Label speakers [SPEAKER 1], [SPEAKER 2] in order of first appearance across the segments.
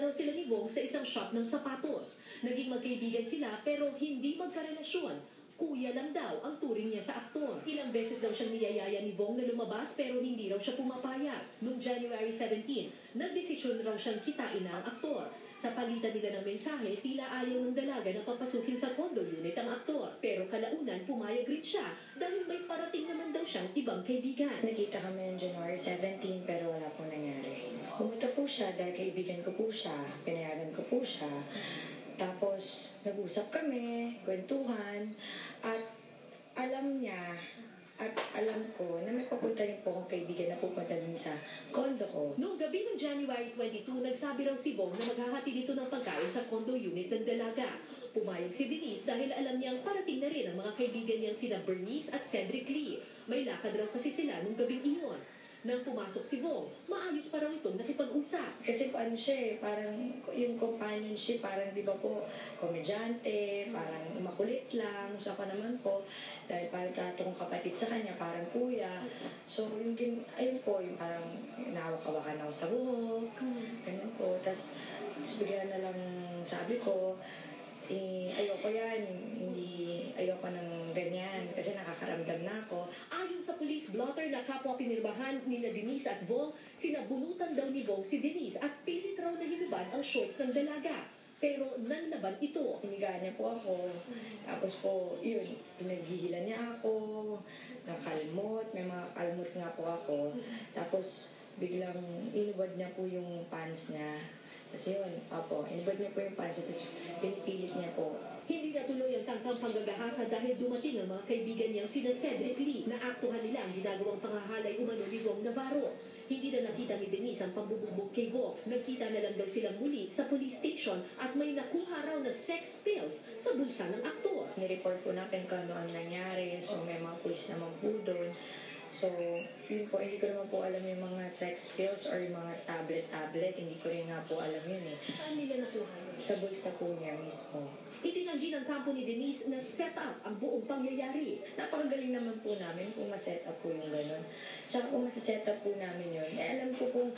[SPEAKER 1] raw sila ni Bong sa isang shop ng sapatos. Naging magkaibigan sila pero hindi magkarelasyon. Kuya lang daw ang turing niya sa aktor. Ilang beses daw siyang niyayaya ni Bong na lumabas pero hindi raw siya pumapayag. Noong January 17, nagdesisyon raw siyang kitain na ang aktor. Sa palitan nila ng mensahe, tila ayaw ng dalaga na papasukin sa condo unit ang aktor. Pero kalaunan, pumayag rin siya dahil may parating naman daw siyang ibang kaibigan.
[SPEAKER 2] Nakita kami noong January 17 pero wala pong nangyari. Pumunta po siya dahil kaibigan ko po siya, pinayagan ko po siya. Tapos nag-usap kami, kwentuhan, at alam niya at alam ko na may papunta rin po akong kaibigan na pupunta din sa condo ko.
[SPEAKER 1] Noong gabi ng January 22, nagsabi raw si Bong na maghahati dito ng pagkain sa condo unit ng dalaga. Pumayag si Denise dahil alam niyang parating na rin ang mga kaibigan niyang sina Bernice at Cedric Lee. May lakad raw kasi sila nung gabing iyon. Nang pumasok si Bong, maayos pa raw itong nakipag-usap.
[SPEAKER 2] Kasi ano siya parang yung companionship, parang di ba po, komedyante, parang makulit lang. So ako naman po, dahil parang tato kong kapatid sa kanya, parang kuya. So ayun po, yung parang nawakawakan ako sa buhok, ganun po. Tapos bigla na lang sabi ko, ayoko yan, ayoko ng ganyan kasi nakakaramdam na ako.
[SPEAKER 1] Ayon sa police blotter na kapwa pinirmahan ni Denise at Bong, sinabunutan daw ni Bong si Denise at pilit raw na hinubad ang shorts ng dalaga. Pero nanlaban ito.
[SPEAKER 2] Hinigaan niya po ako. Tapos po, yun, pinaghihilan niya ako, nakalmot, may mga kalmot nga po ako. Tapos biglang inubad niya po yung pants niya. Kasi yun, inubad niya po yung pants, tapos pinipilit niya po.
[SPEAKER 1] Hindi natuloy ang tangkang panggagahasa dahil dumating ang mga kaibigan niyang sina Cedric Lee na aktuhan nila ang ginagawang pangahalay umano ni Bong Navarro. Hindi na nakita ni Denise ang pambubugbog kay Bong. Nagkita na lang daw silang muli sa police station at may nakuha raw na sex pills sa bulsa ng aktor.
[SPEAKER 2] Nireport po natin kung ano ang nangyari, so may mga police naman po doon. So, yun po, hindi ko naman po alam yung mga sex pills or yung mga tablet, hindi ko rin nga po alam yun eh.
[SPEAKER 1] Saan nila nakuha yun?
[SPEAKER 2] Sa bulsa po niya mismo.
[SPEAKER 1] Itinanggi ng kampo ni Denise na set up ang buong pangyayari.
[SPEAKER 2] Napakagaling naman po namin kung ma-set up po yung gano'n. Tsaka kung ma-set up po namin yun, alam ko po,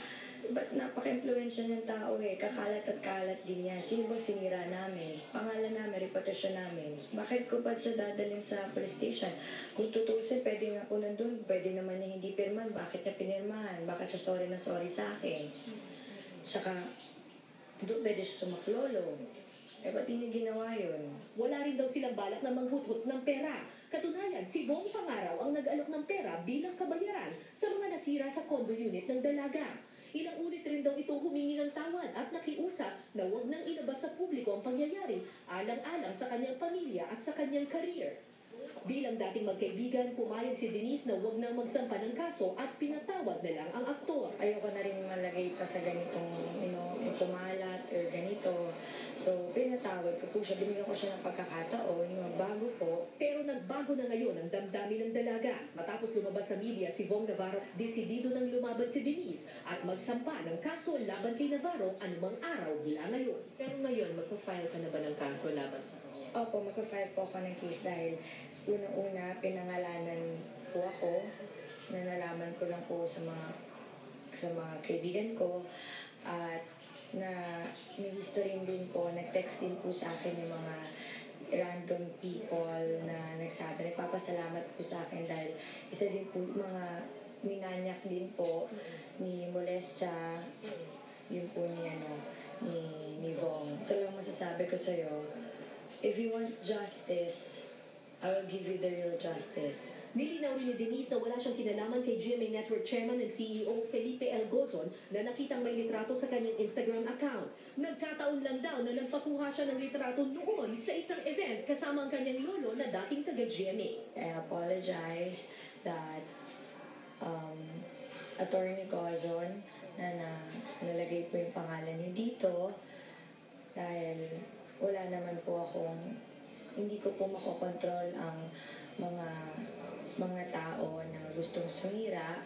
[SPEAKER 2] ba't napaka-influensya ng tao eh. Kakalat at kalat din yan. Sino bang sinira namin? Pangalan namin, reputasyon namin. Bakit ko pa siya dadalhin sa police station? Kung tutusin, pwede nga po nandun. Pwede naman niya hindi pirman. Bakit niya pinirmahan? Bakit siya sorry na sorry sa akin? Tsaka, doon pwede siya sumaklolo. Eh, ba't hindi ginawa yun?
[SPEAKER 1] Wala rin daw silang balak na manghuthot ng pera. Katunayan, si Bong Pangaraw ang nag-alok ng pera bilang kabayaran sa mga nasira sa condo unit ng dalaga. Ilang ulit rin daw itong humingi ng tawad at nakiusap na huwag nang ilabas sa publiko ang pangyayari alang-alang sa kanyang pamilya at sa kanyang career. Bilang dating magkaibigan, pumayag si Denise na huwag nang magsampa ng kaso at pinatawad na lang ang aktor.
[SPEAKER 2] Ayoko na rin malagay pa sa ganitong, kumalat or ganito. So, pinatawad ko po siya. Binigyan ko siya ng pagkakataon, magbago po.
[SPEAKER 1] Pero nagbago na ngayon ang damdamin ng dalaga. Matapos lumabas sa media si Bong Navarro, desidido nang lumaban si Denise at magsampa ng kaso laban kay Navarro anumang araw mula ngayon. Pero ngayon, magpa-file ka na ba ng kaso laban sa kanya?
[SPEAKER 2] Opo, magpa-file po ako ng case dahil unang-una, pinangalanan po ako na nalaman ko lang po sa mga kaibigan ko at na may history din po, nag-text din po sa akin yung mga random people na nagpapasalamat po sa akin dahil isa din po mga minanyak din po ni Molestia, yun po ni Vong. Ito lang masasabi ko sa'yo, if you want justice, I will give you the real justice.
[SPEAKER 1] Nilinaw rin ni Denise na wala siyang kinalaman kay GMA Network Chairman and CEO Felipe L. Gozon na nakitang may litrato sa kanyang Instagram account. Nagkataon lang daw na nagpakuha siya ng litrato noon sa isang event kasama ang kanyang lolo na dating taga-GMA.
[SPEAKER 2] I apologize that Attorney Gozon na nalagay po yung pangalan niyo dito dahil wala naman po hindi ko po makokontrol ang mga tao na gustong sumira